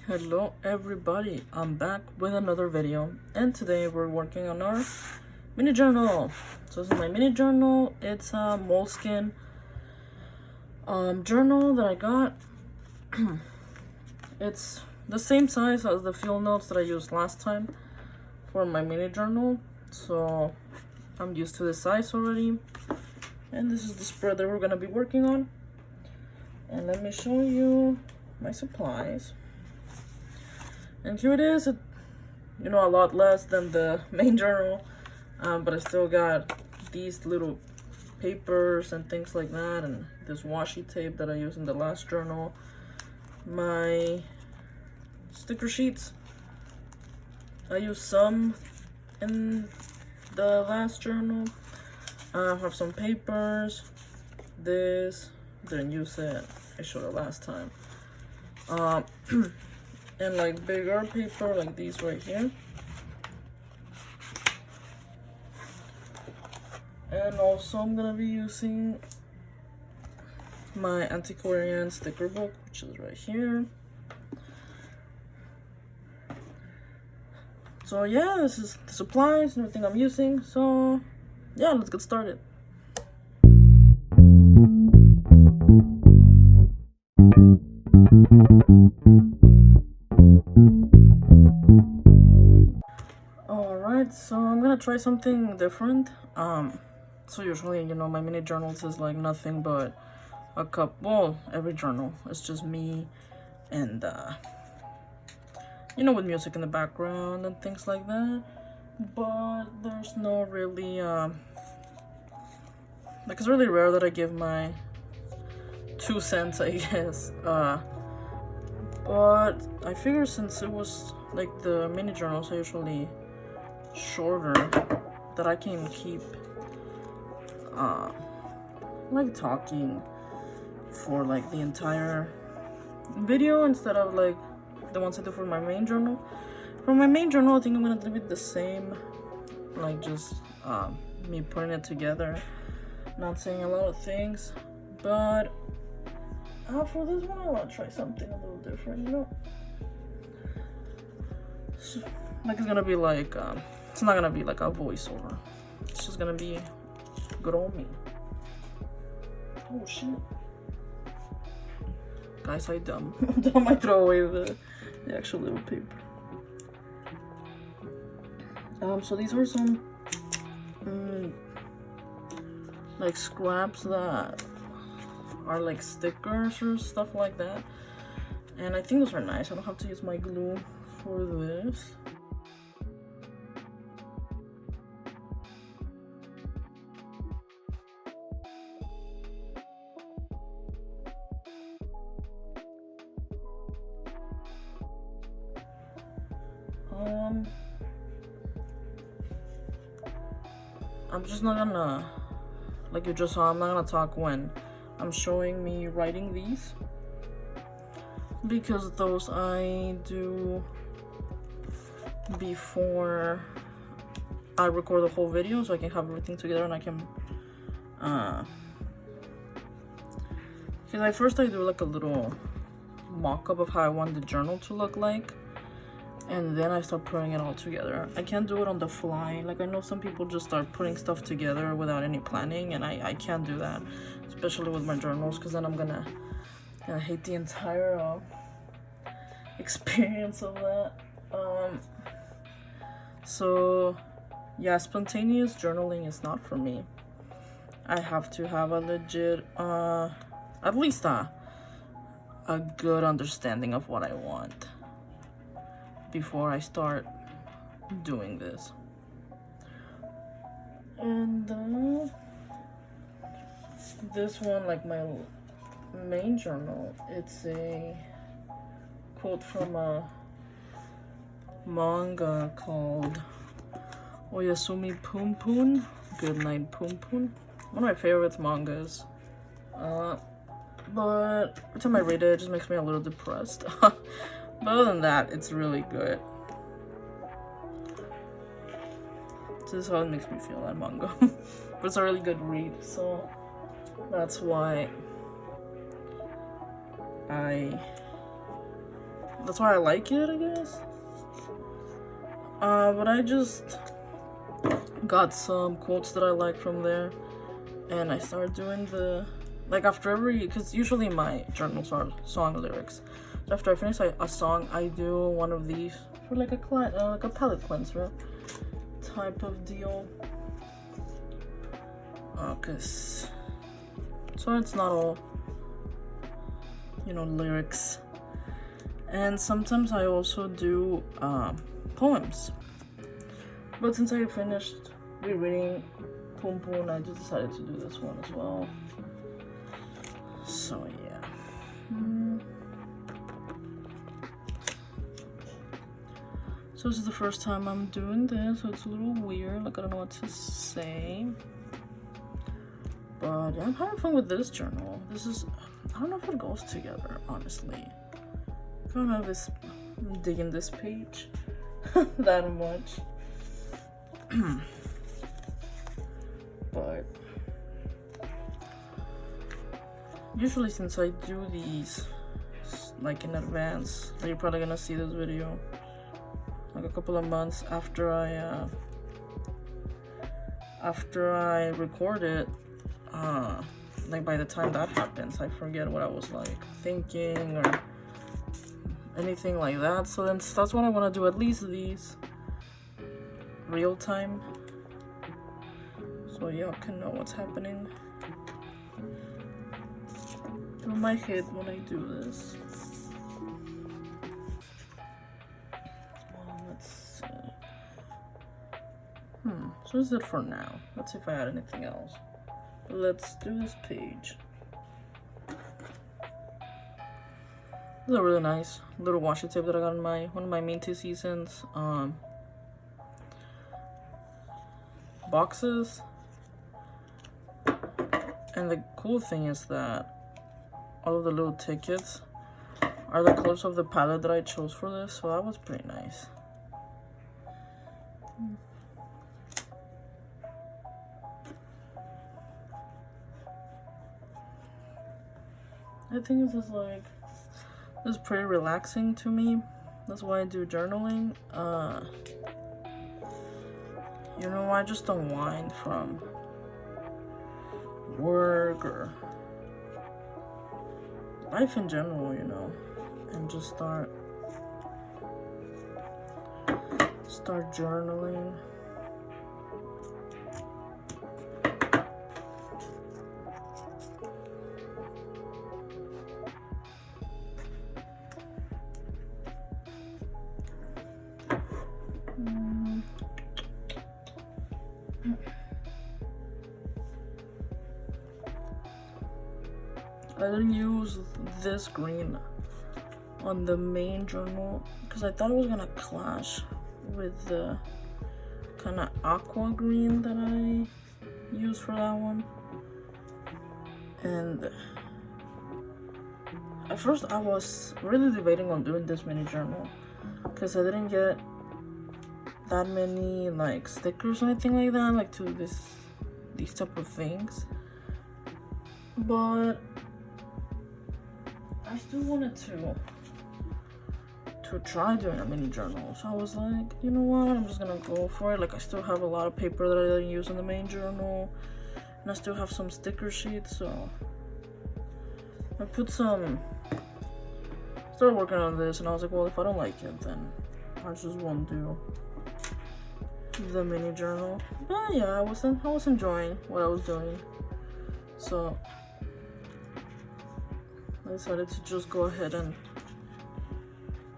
Hello everybody, I'm back with another video, and today we're working on our mini journal. So this is my mini journal. It's a moleskin journal that I got. It's the same size as the field notes that I used last time for my mini journal, so I'm used to this size already. And this is the spread that we're gonna be working on. And let me show you my supplies. And here it is, a lot less than the main journal, but I still got these little papers and things like that, and this washi tape that I used in the last journal, my sticker sheets. I used some in the last journal. I have some papers. This, didn't use it, I showed it last time. And like bigger paper like these right here. And also I'm gonna be using my antiquarian sticker book, which is right here. So yeah, this is the supplies and everything I'm using. So yeah, let's get started. Alright, so I'm gonna try something different. So usually, my mini journals is like nothing but a cup. Well, every journal, it's just me and with music in the background and things like that. But there's no really like, it's really rare that I give my 2 cents, I guess. But I figure since it was like the mini journals are usually shorter, that I can keep like talking for like the entire video instead of like the ones I do for my main journal. For my main journal, I think I'm gonna leave it the same, like just me putting it together, not saying a lot of things. But for this one, I want to try something a little different, So, like, it's gonna be like it's not gonna be like a voiceover. It's just gonna be good old me. Oh shit, guys, I dumb. I might throw away the actual little paper. So these are some like scraps that are like stickers or stuff like that, and I think those are nice. I don't have to use my glue for this. I'm just not gonna, like you just saw, I'm not gonna talk when I'm showing me writing these, because those I do before I record the whole video, so I can have everything together and I can because at first I do like a little mock-up of how I want the journal to look like, and then I start putting it all together. I can't do it on the fly. Like, I know some people just start putting stuff together without any planning, and I can't do that, especially with my journals, because then I'm gonna hate the entire experience of that. So yeah, spontaneous journaling is not for me. I have to have a legit at least a good understanding of what I want before I start doing this. And this one, like my main journal, it's a quote from a manga called Oyasumi Poon Poon, Good Night Poon Poon. One of my favorite mangas. But every time I read it just makes me a little depressed. But other than that, it's really good. So this is how it makes me feel, that manga. But it's a really good read, so that's why I that's why I like it, I guess. But I just got some quotes that I like from there, and I started doing the, like, after every, because usually my journals are song lyrics. So after I finish a song, I do one of these for like a palette cleanser type of deal. Cause so it's not all, you know, lyrics. And sometimes I also do poems. But since I finished rereading Poom Poom, I just decided to do this one as well. So yeah. So this is the first time I'm doing this, so it's a little weird. Like, I don't know what to say. But yeah, I'm having fun with this journal. This is, I don't know if it goes together, honestly. I don't know if I'm digging this page that much. But usually, since I do these like in advance, you're probably gonna see this video like a couple of months after I record it. Like, by the time that happens, I forget what I was like thinking or anything like that. So then that's what I want to do, at least these real time, so y'all can know what's happening through my head when I do this. Let's see. So this is it for now. Let's see if I add anything else. Let's do this page. This is a really nice little washi tape that I got in one of my Minty Seasons boxes. And the cool thing is that all of the little tickets are the colors of the palette that I chose for this, so that was pretty nice. I think this is pretty relaxing to me. That's why I do journaling. You know, I just unwind from work or life in general, you know, and just start journaling. I didn't use this green on the main journal because I thought it was gonna clash with the kind of aqua green that I used for that one. And at first I was really debating on doing this mini journal because I didn't get that many like stickers or anything like that, like to these type of things. But I still wanted to try doing a mini journal, so I was like, you know what, I'm just gonna go for it. Like, I still have a lot of paper that I didn't use in the main journal, and I still have some sticker sheets, so I started working on this, and I was like, well, if I don't like it, then I just won't do the mini journal. But yeah, I was enjoying what I was doing, so I decided to just go ahead and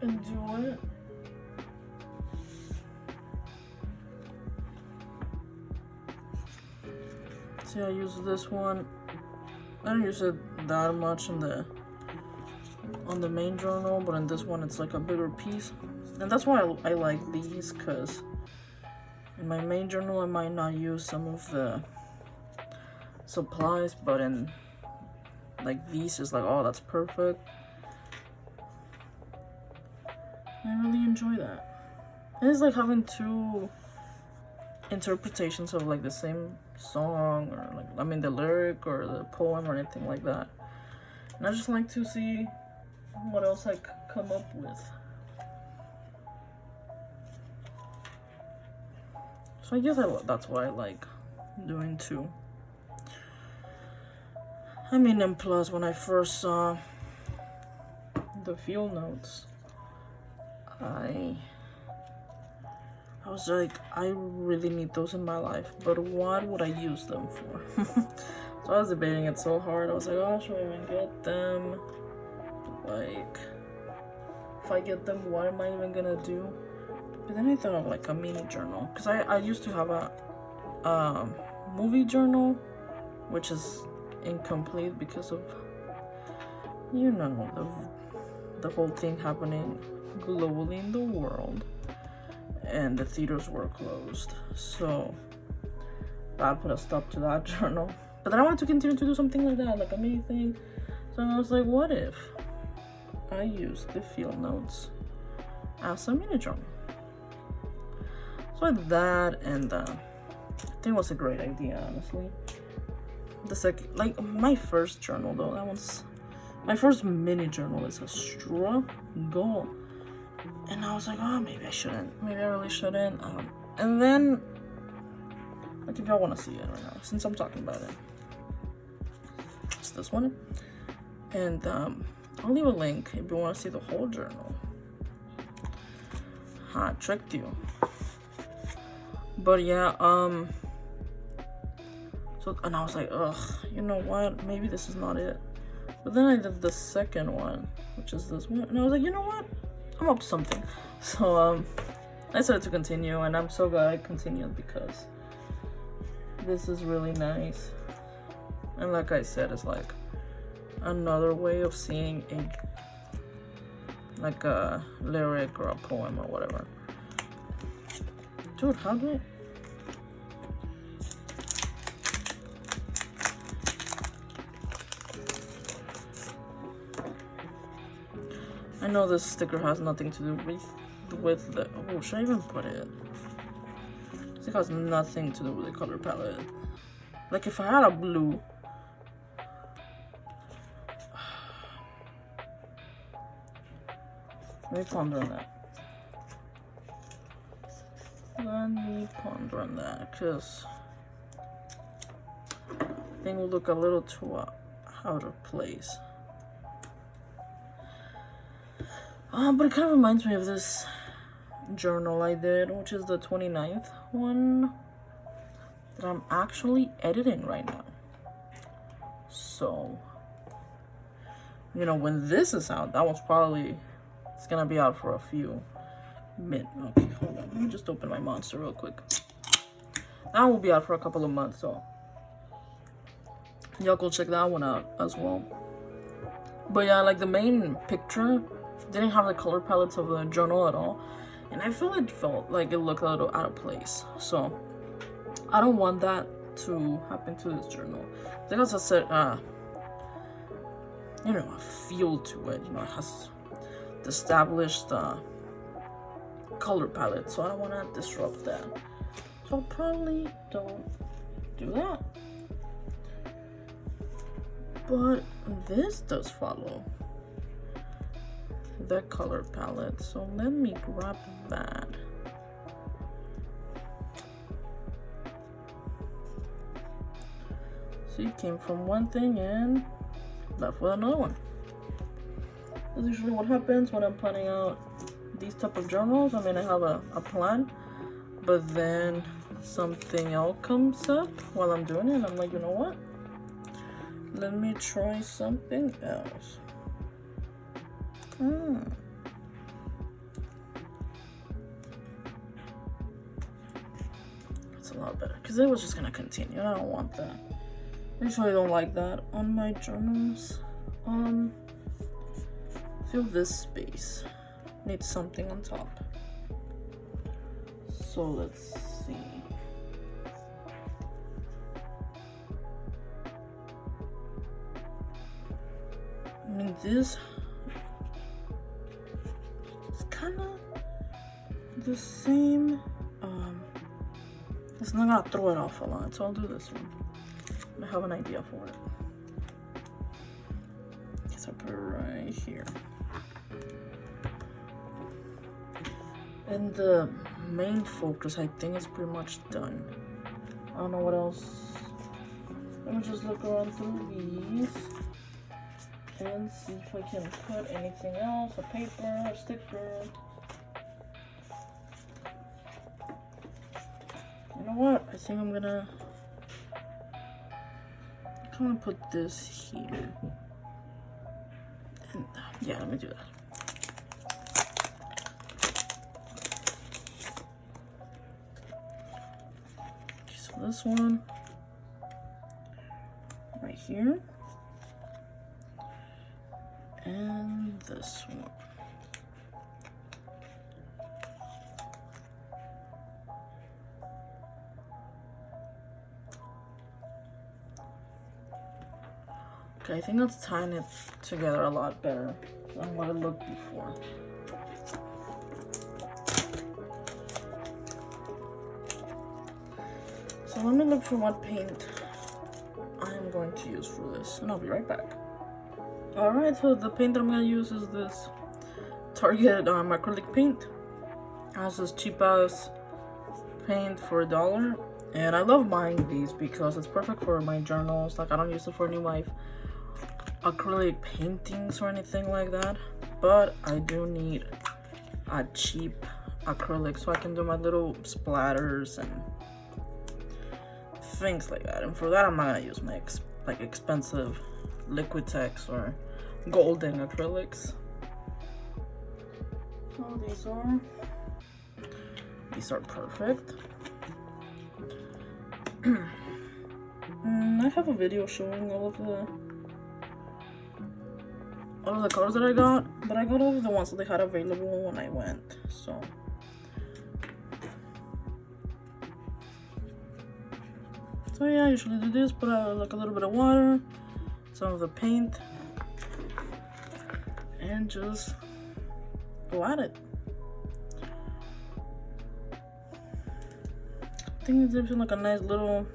do it. See, I use this one. I don't use it that much on the main journal, but in this one it's like a bigger piece, and that's why I like these, because in my main journal I might not use some of the supplies, but in like these is like, oh, that's perfect. I really enjoy that. And it's like having two interpretations of like the same song, or like, I mean, the lyric or the poem or anything like that. And I just like to see what else I come up with. So I guess that's why I like doing two. I mean, and plus when I first saw the field notes, I was like, I really need those in my life, but what would I use them for? So I was debating it so hard. I was like, oh, should I even get them? Like, if I get them, what am I even gonna do? But then I thought of like a mini journal, because I used to have a movie journal, which is incomplete because of, you know, the whole thing happening globally in the world, and the theaters were closed, so that put a stop to that journal. But then I wanted to continue to do something like that, like a mini thing. So I was like, what if I used the field notes as a mini journal? So that, and I think it was a great idea, honestly. The second, like my first journal though, that one's my first mini journal is a struggle. And I was like, oh, maybe I shouldn't. Maybe I really shouldn't. And then, like, if y'all want to see it right now, since I'm talking about it, it's this one. And I'll leave a link if you want to see the whole journal. I tricked you. But yeah, so, and I was like, ugh, you know what? Maybe this is not it. But then I did the second one, which is this one. And I was like, you know what? I'm up to something. So I decided to continue, and I'm so glad I continued because this is really nice. And like I said, it's like another way of seeing like a lyric or a poem or whatever. Dude, how do I? I know this sticker has nothing to do with the, oh, should I even put it? It has nothing to do with the color palette. Like if I had a blue, let me ponder on that. Let me ponder on that, because I think we'll look a little too out of place. But it kind of reminds me of this journal I did, which is the 29th one that I'm actually editing right now. So, you know, when this is out, that one's probably, it's gonna be out for a few minutes. Okay, hold on, let me just open my monster real quick. That will be out for a couple of months, so y'all go check that one out as well. But yeah, like the main picture didn't have the color palettes of the journal at all, and I feel it felt like it looked a little out of place. So I don't want that to happen to this journal. I think as I said, you know, a feel to it. You know, it has the established color palette, so I don't want to disrupt that. So I'll probably don't do that. But this does follow the color palette, so let me grab that. So you came from one thing and left with another one. That's usually what happens when I'm planning out these type of journals. I mean, I have a plan, but then something else comes up while I'm doing it, and I'm like, you know what? Let me try something else. It's a lot better because it was just gonna continue. I don't want that. I usually don't like that on my journals. Fill this space. Need something on top. So let's see. I mean, this it's kind of the same. It's not gonna throw it off a lot, so I'll do this one. I have an idea for it. Guess I'll put it right here. And the main focus, I think, is pretty much done. I don't know what else. Let me just look around through these and see if I can put anything else, a paper, a sticker. You know what? I think I'm gonna put this here. And yeah, let me do that. This one right here, and this one. Okay, I think that's tying it together a lot better than what it looked before. So let me look for what paint I'm going to use for this, and I'll be right back. Alright, so the paint that I'm going to use is this Target acrylic paint. It has this cheap ass paint for $1, and I love buying these because it's perfect for my journals. Like, I don't use it for any of my acrylic paintings or anything like that, but I do need a cheap acrylic so I can do my little splatters and things like that. And for that, I'm not gonna use my expensive Liquitex or golden acrylics. So these are perfect. I have a video showing all of the colors that I got, but I got all of the ones that they had available when I went. So yeah, I usually do this, put like a little bit of water, some of the paint, and just go at it. I think it gives you like a nice little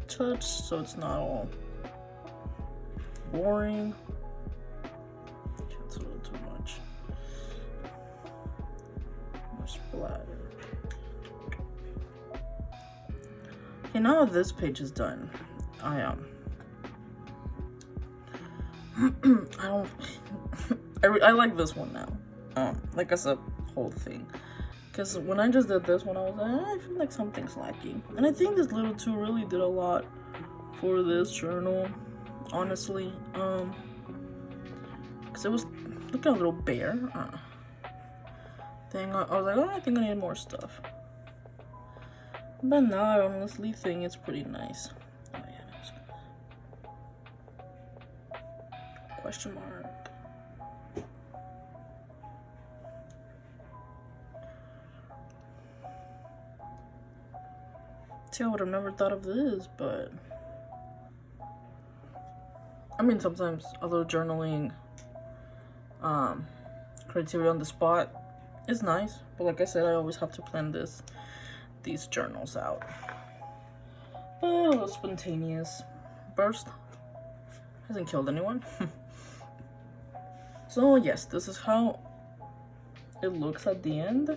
touch, so it's not all boring. It's a little too much. More splatter. Okay, now that this page is done, I like this one now. Like as a whole thing. Because when I just did this one, I was like, I feel like something's lacking. And I think this little tool really did a lot for this journal, honestly. Because it was looking a little bare. I was like, oh, I think I need more stuff. But now I honestly think it's pretty nice. Oh yeah, that's good. Question mark. See, I would have never thought of this, but I mean, sometimes a little journaling, creativity on the spot is nice. But like I said, I always have to plan these journals out. But a little spontaneous burst hasn't killed anyone. So yes, this is how it looks at the end.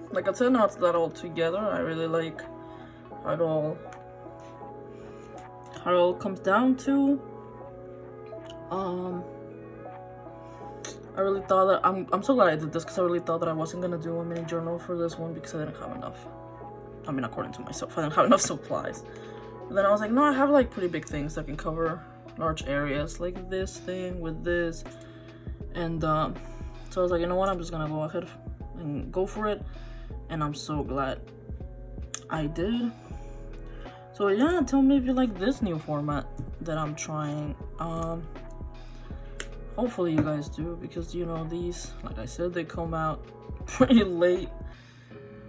Like I said, now it's not all together. I really like how it all comes down to. I really thought that I'm so glad I did this, because I really thought that I wasn't gonna do a mini journal for this one because I didn't have enough. I mean, according to myself, I didn't have enough supplies. But then I was like, no, I have like pretty big things that can cover large areas, like this thing with this, and so I was like, you know what, I'm just gonna go ahead and go for it, and I'm so glad I did. So yeah, tell me if you like this new format that I'm trying. Hopefully you guys do, because you know, these, like I said, they come out pretty late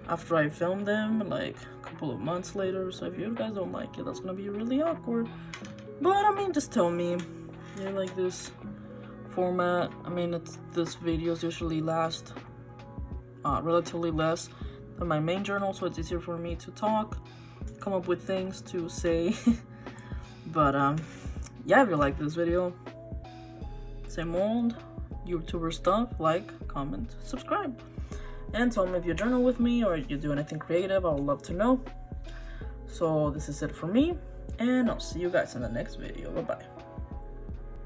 after I filmed them, like a couple of months later. So if you guys don't like it, that's gonna be really awkward. But I mean, just tell me you like this format. I mean, this videos usually last relatively less than my main journal, so it's easier for me to talk, come up with things to say. But yeah, if you like this video, same old, YouTuber stuff, like, comment, subscribe. And tell me if you journal with me or you do anything creative. I would love to know. So this is it for me, and I'll see you guys in the next video. Bye bye.